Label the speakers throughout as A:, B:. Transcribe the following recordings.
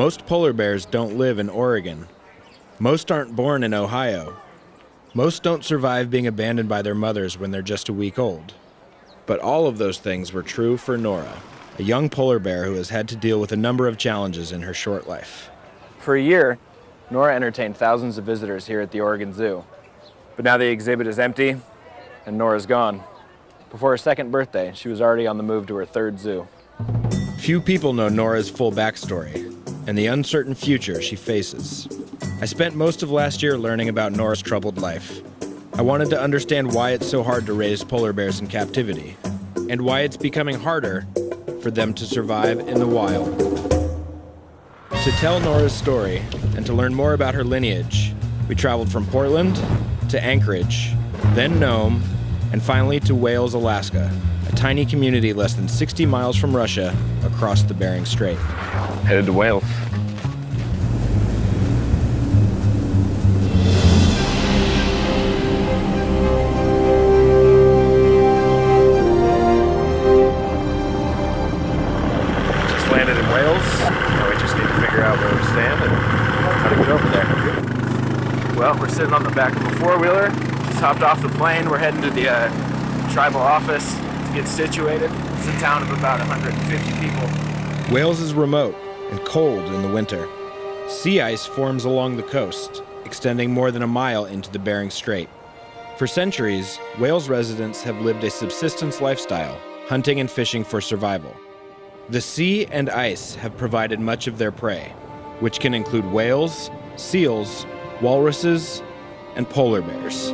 A: Most polar bears don't live in Oregon. Most aren't born in Ohio. Most don't survive being abandoned by their mothers when they're just a week old. But all of those things were true for Nora, a young polar bear who has had to deal with a number of challenges in her short life.
B: For a year, Nora entertained thousands of visitors here at the Oregon Zoo. But now the exhibit is empty, and Nora's gone. Before her second birthday, she was already on the move to her third zoo.
A: Few people know Nora's full backstory and the uncertain future she faces. I spent most of last year learning about Nora's troubled life. I wanted to understand why it's so hard to raise polar bears in captivity, and why it's becoming harder for them to survive in the wild. To tell Nora's story and to learn more about her lineage, we traveled from Portland to Anchorage, then Nome, and finally to Wales, Alaska, a tiny community less than 60 miles from Russia across the Bering Strait.
B: Headed to Wales. Just landed in Wales. Now we just need to figure out where we stand and how to get over there. Well, we're sitting on the back of a four-wheeler. Just hopped off the plane. We're heading to the tribal office to get situated. It's a town of about 150 people.
A: Wales is remote and cold in the winter. Sea ice forms along the coast, extending more than a mile into the Bering Strait. For centuries, Wales residents have lived a subsistence lifestyle, hunting and fishing for survival. The sea and ice have provided much of their prey, which can include whales, seals, walruses, and polar bears.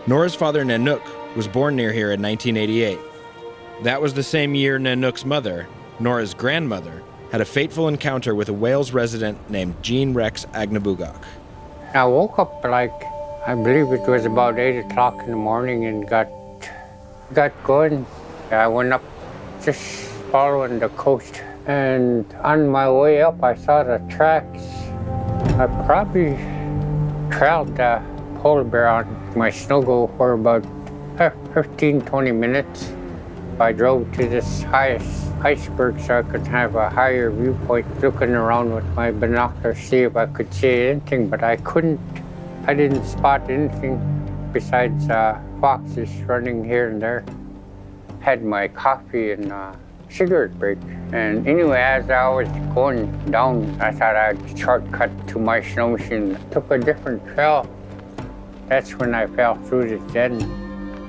A: Nora's father, Nanook, was born near here in 1988. That was the same year Nanook's mother, Nora's grandmother, had a fateful encounter with a Wales resident named Jean Rex Agnabugak.
C: I woke up I believe it was about 8 o'clock in the morning and got going. I went up just following the coast, and on my way up I saw the tracks. I probably trailed the polar bear on my snow for about 15-20 minutes. I drove to this highest iceberg so I could have a higher viewpoint, looking around with my binoculars, see if I could see anything, but I couldn't. I didn't spot anything besides foxes running here and there. Had my coffee and cigarette break. And anyway, as I was going down, I thought I'd shortcut to my snow machine. Took a different trail. That's when I fell through this den.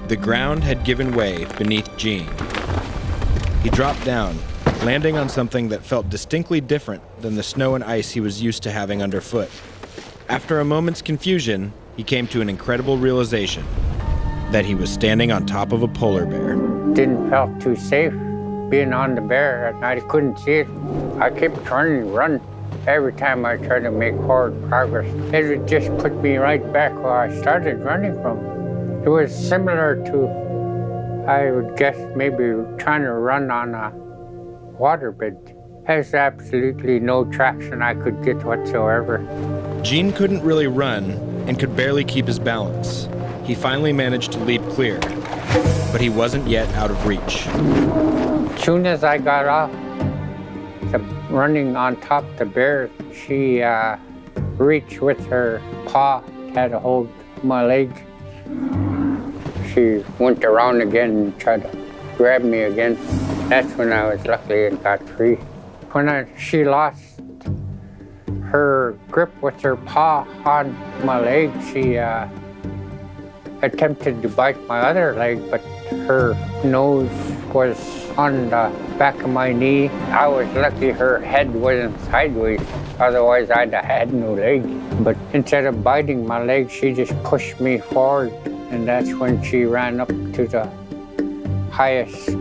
A: The ground had given way beneath Jean. He dropped down, landing on something that felt distinctly different than the snow and ice he was used to having underfoot. After a moment's confusion, he came to an incredible realization that he was standing on top of a polar bear.
C: Didn't feel too safe being on the bear. I couldn't see it. I kept trying to run. Every time I tried to make forward progress, it would just put me right back where I started running from. It was similar to, I would guess, maybe trying to run on a waterbed. There's absolutely no traction I could get whatsoever.
A: Jean couldn't really run and could barely keep his balance. He finally managed to leap clear, but he wasn't yet out of reach.
C: As soon as I got off, running on top of the bear, she reached with her paw, had a hold of my leg. She went around again and tried to grab me again. That's when I was lucky and got free. When she lost her grip with her paw on my leg, she attempted to bite my other leg, but her nose was on the back of my knee. I was lucky her head wasn't sideways, otherwise I'd have had no leg. But instead of biting my leg, she just pushed me forward, and that's when she ran up to the highest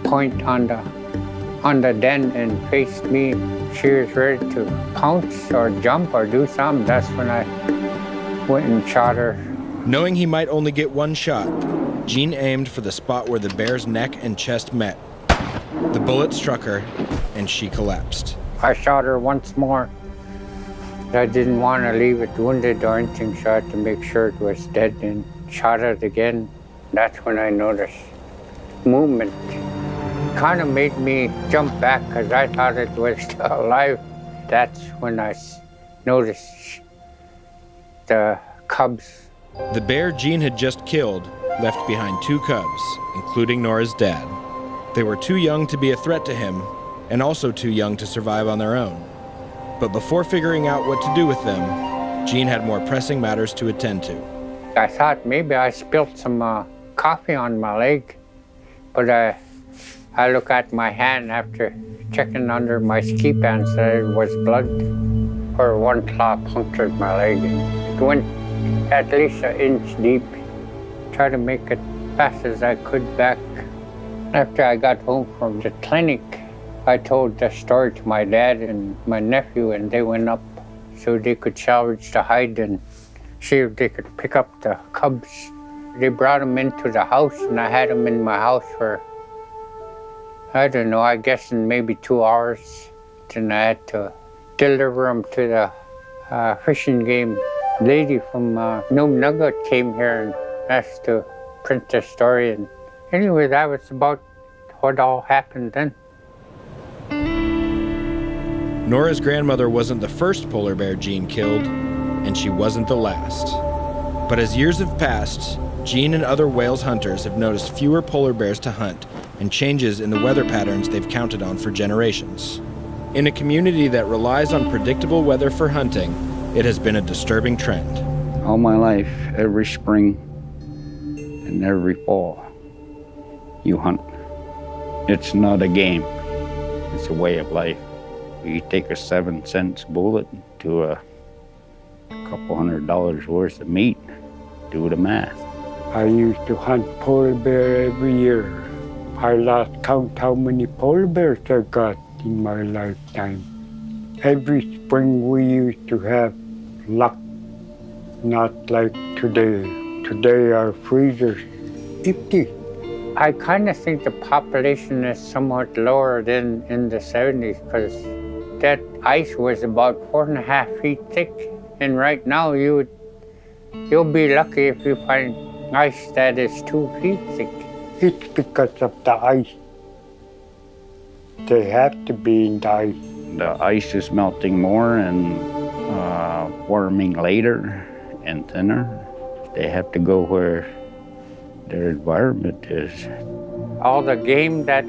C: point on the den and faced me. She was ready to pounce or jump or do something. That's when I went and shot her.
A: Knowing he might only get one shot, Jean aimed for the spot where the bear's neck and chest met. The bullet struck her, and she collapsed.
C: I shot her once more. I didn't want to leave it wounded or anything, so I had to make sure it was dead, and shot it again. That's when I noticed movement. Kind of made me jump back because I thought it was still alive. That's when I noticed the cubs.
A: The bear Gene had just killed left behind 2 cubs, including Nora's dad. They were too young to be a threat to him, and also too young to survive on their own. But before figuring out what to do with them, Gene had more pressing matters to attend to.
C: I thought maybe I spilled some coffee on my leg, but I look at my hand after checking under my ski pants that it was blood, or one claw punctured my leg. It went at least an inch deep. Tried to make it fast as I could back. After I got home from the clinic, I told the story to my dad and my nephew, and they went up so they could salvage the hide and see if they could pick up the cubs. They brought them into the house, and I had them in my house for, I don't know, I guess in maybe 2 hours. Then I had to deliver them to the fishing game. Lady from Nugget came here and asked to print the story. And anyway, that was about what all happened then.
A: Nora's grandmother wasn't the first polar bear Gene killed, and she wasn't the last. But as years have passed, Gene and other Wales hunters have noticed fewer polar bears to hunt and changes in the weather patterns they've counted on for generations. In a community that relies on predictable weather for hunting, it has been a disturbing trend.
D: All my life, every spring and every fall, you hunt. It's not a game, it's a way of life. You take a 7-cent bullet to a couple $100 worth of meat, do the math.
E: I used to hunt polar bear every year. I lost count how many polar bears I got in my lifetime. Every spring we used to have luck, not like today. Today our freezer's empty.
C: I kind of think the population is somewhat lower than in the 70s because that ice was about 4.5 feet thick. And right now you'll be lucky if you find ice that is 2 feet thick.
E: It's because of the ice. They have to be in the ice.
D: The ice is melting more and warming later and thinner. They have to go where their environment is.
C: All the game that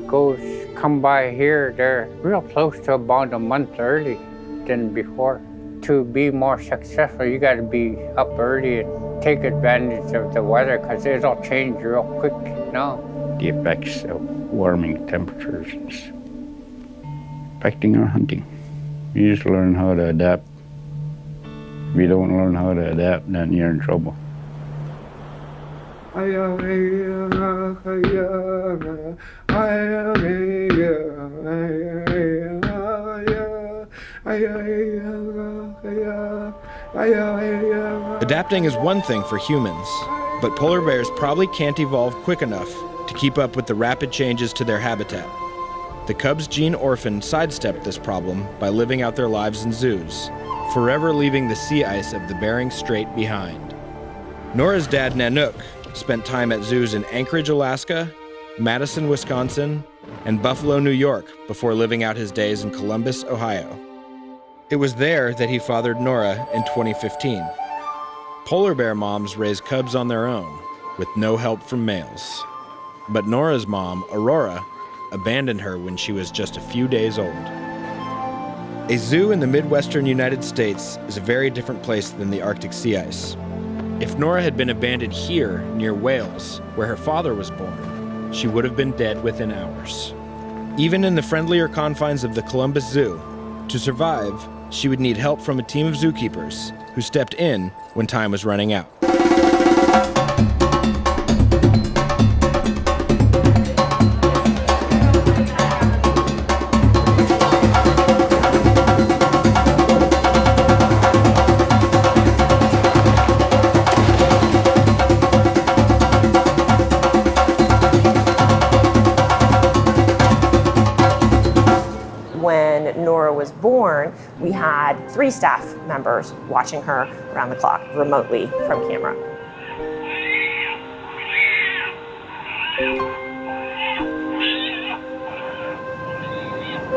C: come by here, they're real close to about a month early than before. To be more successful, you got to be up early and take advantage of the weather because it'll change real quick now.
D: The effects of warming temperatures is affecting our hunting. You just learn how to adapt. If you don't learn how to adapt, then you're in trouble.
A: Adapting is one thing for humans, but polar bears probably can't evolve quick enough to keep up with the rapid changes to their habitat. The cubs Gene orphaned sidestepped this problem by living out their lives in zoos, forever leaving the sea ice of the Bering Strait behind. Nora's dad, Nanook, spent time at zoos in Anchorage, Alaska, Madison, Wisconsin, and Buffalo, New York, before living out his days in Columbus, Ohio. It was there that he fathered Nora in 2015. Polar bear moms raise cubs on their own, with no help from males. But Nora's mom, Aurora, abandoned her when she was just a few days old. A zoo in the Midwestern United States is a very different place than the Arctic sea ice. If Nora had been abandoned here, near Wales, where her father was born, she would have been dead within hours. Even in the friendlier confines of the Columbus Zoo, to survive, she would need help from a team of zookeepers who stepped in when time was running out.
F: When Nora was born, we had 3 staff members watching her around the clock remotely from camera.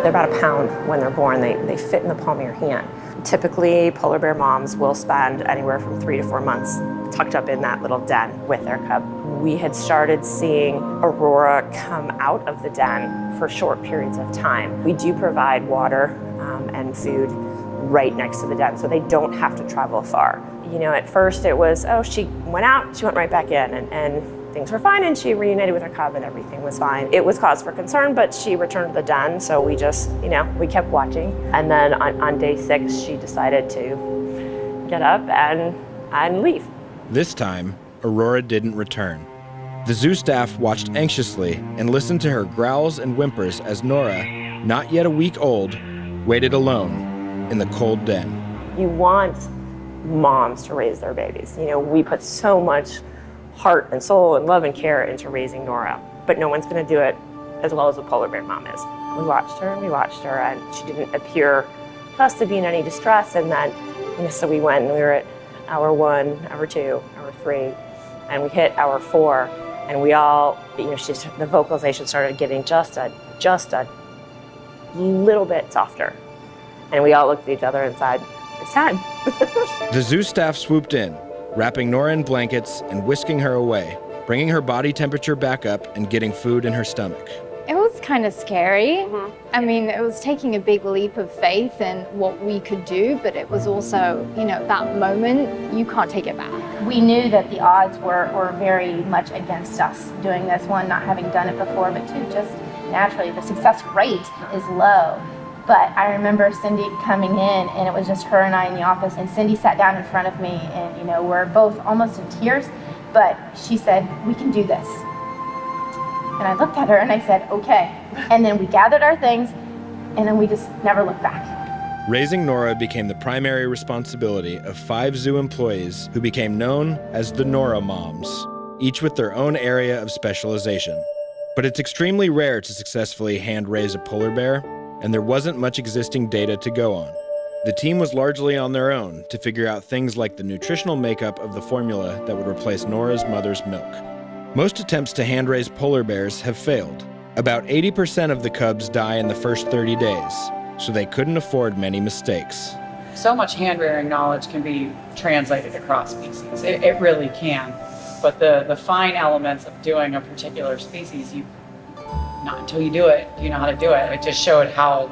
F: They're about a pound when they're born. They fit in the palm of your hand. Typically, polar bear moms will spend anywhere from 3 to 4 months tucked up in that little den with their cub. We had started seeing Aurora come out of the den for short periods of time. We do provide water and food right next to the den, so they don't have to travel far. You know, at first it was, oh, she went out, she went right back in, and things were fine, and she reunited with her cub, and everything was fine. It was cause for concern, but she returned to the den, so we just, you know, we kept watching. And then on day 6, she decided to get up and leave.
A: This time, Aurora didn't return. The zoo staff watched anxiously and listened to her growls and whimpers as Nora, not yet a week old, waited alone in the cold den.
F: You want moms to raise their babies. You know, we put so much heart and soul and love and care into raising Nora, but no one's going to do it as well as a polar bear mom is. We watched her, and she didn't appear to us to be in any distress. And then, you know, so we went, and we were at hour 1, hour 2, hour 3, and we hit hour 4, and we all, you know, the vocalization started getting just a little bit softer, and we all looked at each other and said, "It's time."
A: The zoo staff swooped in, wrapping Nora in blankets and whisking her away, bringing her body temperature back up and getting food in her stomach.
G: It was kind of scary. I mean, it was taking a big leap of faith in what we could do, but it was also, you know, that moment, you can't take it back.
H: We knew that the odds were very much against us doing this, one, not having done it before, but two, just naturally, the success rate is low. But I remember Cindy coming in, and it was just her and I in the office, and Cindy sat down in front of me, and, you know, we're both almost in tears, but she said, "We can do this." And I looked at her and I said, "Okay." And then we gathered our things, and then we just never looked back.
A: Raising Nora became the primary responsibility of 5 zoo employees who became known as the Nora Moms, each with their own area of specialization. But it's extremely rare to successfully hand-raise a polar bear, and there wasn't much existing data to go on. The team was largely on their own to figure out things like the nutritional makeup of the formula that would replace Nora's mother's milk. Most attempts to hand-raise polar bears have failed. About 80% of the cubs die in the first 30 days, so they couldn't afford many mistakes.
I: So much hand-rearing knowledge can be translated across species. It really can. But the fine elements of doing a particular species, not until you do it, do you know how to do it. It just showed how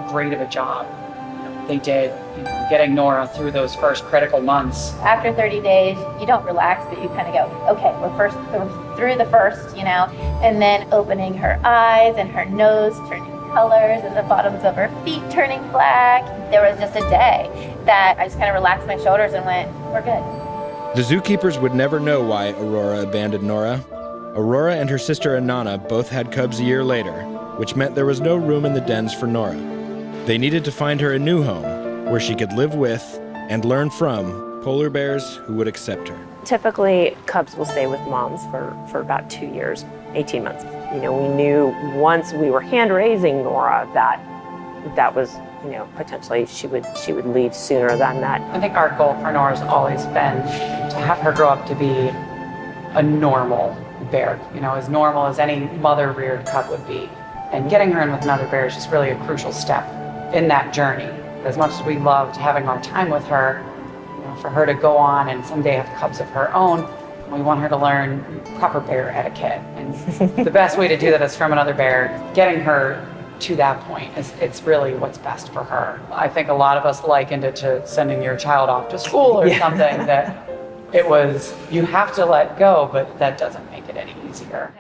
I: great of a job they did, you know, getting Nora through those first critical months.
H: After 30 days, you don't relax, but you kind of go, okay, we're through the first, you know, and then opening her eyes and her nose turning colors and the bottoms of her feet turning black. There was just a day that I just kind of relaxed my shoulders and went, we're good.
A: The zookeepers would never know why Aurora abandoned Nora. Aurora and her sister Anana both had cubs a year later, which meant there was no room in the dens for Nora. They needed to find her a new home where she could live with and learn from polar bears who would accept her.
F: Typically, cubs will stay with moms for about 2 years, 18 months. You know, we knew once we were hand-raising Nora that was, you know, potentially she would leave sooner than that.
I: I think our goal for Nora's always been to have her grow up to be a normal bear, you know, as normal as any mother-reared cub would be. And getting her in with another bear is just really a crucial step in that journey. As much as we loved having our time with her, you know, for her to go on and someday have cubs of her own, we want her to learn proper bear etiquette. And the best way to do that is from another bear. Getting her to that point, it's really what's best for her. I think a lot of us likened it to sending your child off to school or something, that it was, you have to let go, but that doesn't make it any easier.